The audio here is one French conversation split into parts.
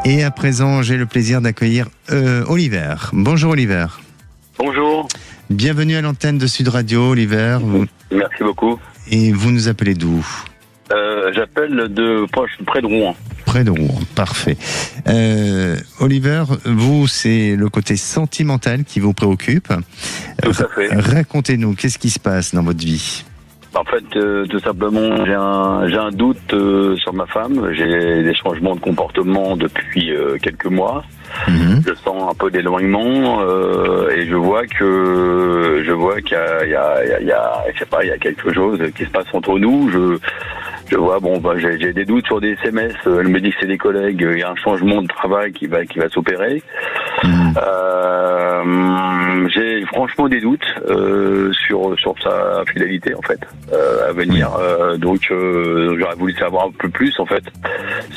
Et à présent, j'ai le plaisir d'accueillir Oliver. Bonjour Oliver. Bonjour. Bienvenue à l'antenne de Sud Radio, Oliver. Merci beaucoup. Et vous nous appelez d'où ? J'appelle près de Rouen. Près de Rouen, parfait. Oliver, vous, c'est le côté sentimental qui vous préoccupe. Tout à fait. Racontez-nous, qu'est-ce qui se passe dans votre vie ? En fait, tout simplement, j'ai un doute sur ma femme. J'ai des changements de comportement depuis quelques mois. Je sens un peu d'éloignement et je vois qu'il y a quelque chose qui se passe entre nous. Je vois, j'ai des doutes sur des SMS. Elle me dit que c'est des collègues. Il y a un changement de travail qui va s'opérer. J'ai franchement des doutes sur sa fidélité en fait à venir. Donc j'aurais voulu savoir un peu plus en fait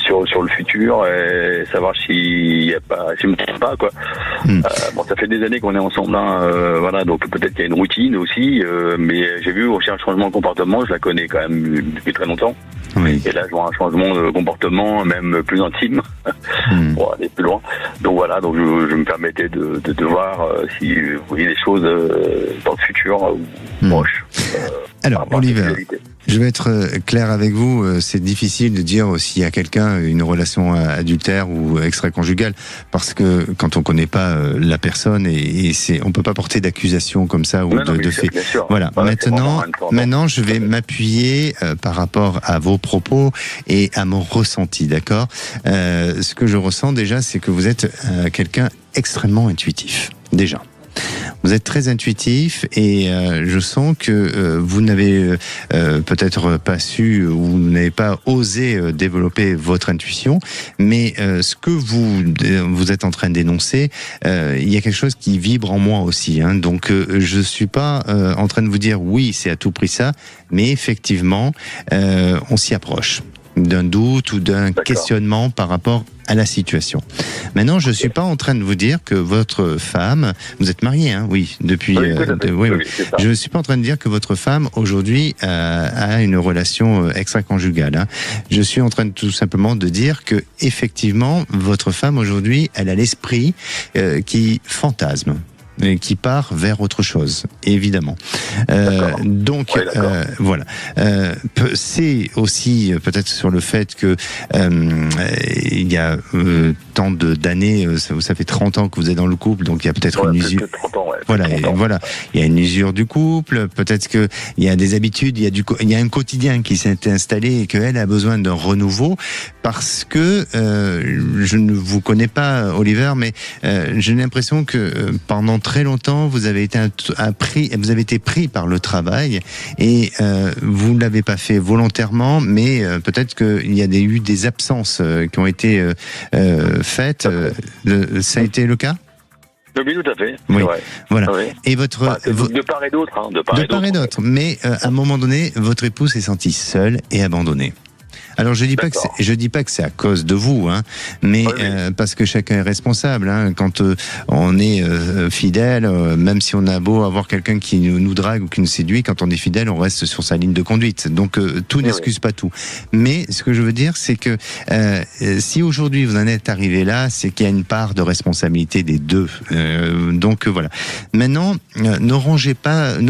sur le futur et savoir s'il me trompe pas quoi. Ça fait des années qu'on est ensemble, voilà, donc peut-être qu'il y a une routine aussi, mais j'ai vu aussi un changement de comportement. Je la connais quand même depuis très longtemps. Oui. Et là, je vois un changement de comportement, même plus intime, pour aller plus loin. Donc voilà, donc je me permettais de voir si vous voyez des choses dans le futur proche. Alors, Oliver, je vais être clair avec vous. C'est difficile de dire s'il y a quelqu'un une relation adultère ou extra-conjugale, parce que quand on connaît pas la personne on peut pas porter d'accusation comme ça ou de fait. Voilà. Maintenant, je vais m'appuyer par rapport à vos propos et à mon ressenti, d'accord ? Ce que je ressens déjà, c'est que vous êtes quelqu'un extrêmement intuitif, déjà. Vous êtes très intuitif et je sens que vous n'avez peut-être pas su ou vous n'avez pas osé développer votre intuition, mais ce que vous êtes en train d'énoncer, il y a quelque chose qui vibre en moi aussi. Donc je suis pas en train de vous dire oui, c'est à tout prix ça, mais effectivement, on s'y approche d'un doute ou d'un questionnement par rapport à la situation. Maintenant, je suis pas en train de vous dire que votre femme, vous êtes marié, oui, depuis. Oui. Je suis pas en train de dire que votre femme aujourd'hui a une relation extra-conjugale. Je suis en train tout simplement de dire que effectivement, votre femme aujourd'hui, elle a l'esprit qui fantasme. Qui part vers autre chose, évidemment. Donc, voilà. C'est aussi peut-être sur le fait que il y a tant d'années, ça fait 30 ans que vous êtes dans le couple, donc il y a peut-être une usure. 30 ans, voilà, il y a une usure du couple. Peut-être que il y a des habitudes, il y a un quotidien qui s'est installé et qu'elle a besoin d'un renouveau, parce que je ne vous connais pas, Oliver, mais j'ai l'impression que pendant très longtemps, vous avez été pris par le travail et vous ne l'avez pas fait volontairement, mais peut-être qu'il y a eu des absences qui ont été faites. Ça a été le cas ? Oui, tout à fait. Oui, vrai. Voilà. Oui. Et de part et d'autre, de part et d'autre. Mais à un moment donné, votre époux s'est senti seul et abandonné. Alors je dis pas que c'est à cause de vous, mais parce que chacun est responsable. Quand on est fidèle, même si on a beau avoir quelqu'un qui nous drague ou qui nous séduit, quand on est fidèle, on reste sur sa ligne de conduite. Donc tout n'excuse pas tout. Mais ce que je veux dire, c'est que si aujourd'hui vous en êtes arrivé là, c'est qu'il y a une part de responsabilité des deux. Donc voilà. Maintenant, ne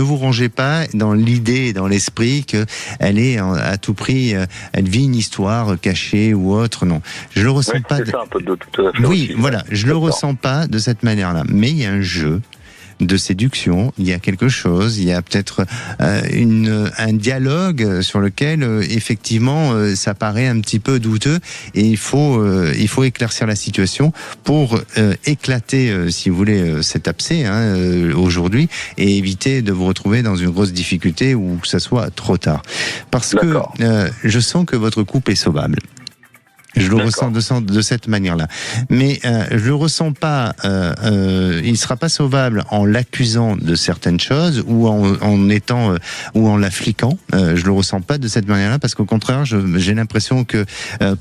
vous rangez pas dans l'idée et dans l'esprit que elle est à tout prix, elle vit une histoire cachée ou autre. Non, je le ressens pas. C'est ça, un peu de tout à fait. Oui, aussi, voilà, je le ressens pas de cette manière-là. Mais il y a un jeu de séduction, il y a quelque chose, il y a peut-être un dialogue sur lequel effectivement ça paraît un petit peu douteux et il faut éclaircir la situation pour éclater, si vous voulez, cet abcès aujourd'hui et éviter de vous retrouver dans une grosse difficulté ou que ça soit trop tard. Parce que je sens que votre couple est sauvable. Je le ressens de cette manière-là. Mais je le ressens pas. Il sera pas sauvable en l'accusant de certaines choses ou ou en la fliquant. Je le ressens pas de cette manière-là parce qu'au contraire, j'ai l'impression que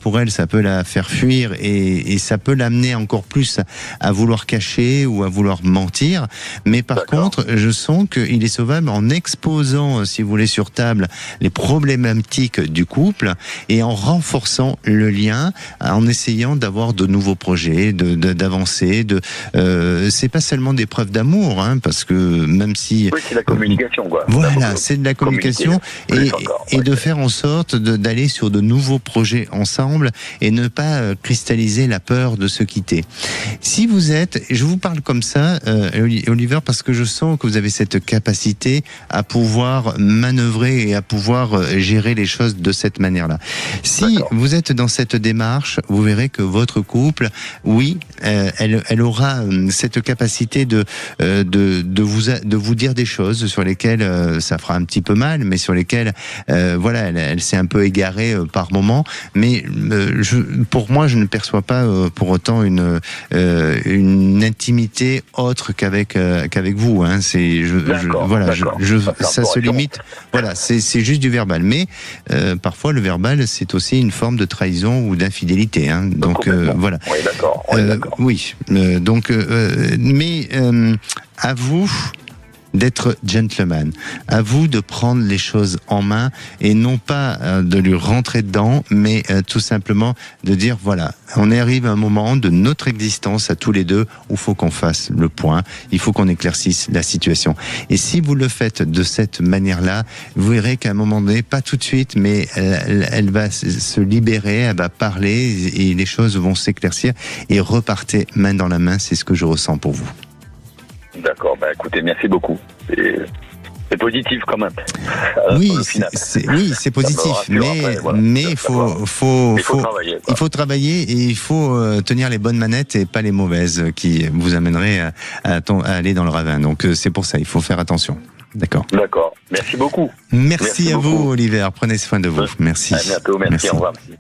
pour elle, ça peut la faire fuir et ça peut l'amener encore plus à vouloir cacher ou à vouloir mentir. Mais par contre, je sens qu'il est sauvable en exposant, si vous voulez, sur table les problématiques du couple et en renforçant le lien main en essayant d'avoir de nouveaux projets, d'avancer. C'est pas seulement des preuves d'amour, hein, parce que même si... Oui, c'est la communication, quoi. Voilà, c'est de la communication et de faire en sorte d'aller sur de nouveaux projets ensemble et ne pas cristalliser la peur de se quitter. Si vous êtes, je vous parle comme ça, Oliver, parce que je sens que vous avez cette capacité à pouvoir manœuvrer et à pouvoir gérer les choses de cette manière-là. Si vous êtes dans cette démarche, vous verrez que votre couple, oui, elle aura cette capacité de vous dire des choses sur lesquelles ça fera un petit peu mal, mais sur lesquelles, voilà, elle s'est un peu égarée par moment. Mais pour moi, je ne perçois pas pour autant une intimité autre qu'avec vous. Hein. Ça se limite. Voilà, c'est juste du verbal. Mais parfois, le verbal, c'est aussi une forme de trahison ou d'infidélité. Hein. Donc voilà. Oui, d'accord. Oui. Mais à vous d'être gentleman, à vous de prendre les choses en main et non pas de lui rentrer dedans, mais tout simplement de dire voilà, on arrive à un moment de notre existence à tous les deux où il faut qu'on fasse le point, il faut qu'on éclaircisse la situation. Et si vous le faites de cette manière-là, vous verrez qu'à un moment donné, pas tout de suite, mais elle va se libérer, elle va parler et les choses vont s'éclaircir et repartez main dans la main, c'est ce que je ressens pour vous. D'accord, écoutez, merci beaucoup. C'est positif quand même. Oui, c'est positif, mais il faut travailler et il faut tenir les bonnes manettes et pas les mauvaises qui vous amèneraient à aller dans le ravin. Donc c'est pour ça, il faut faire attention. D'accord. D'accord. Merci beaucoup. Merci à vous, Oliver. Prenez soin de vous. Merci. À bientôt. Merci. Au revoir.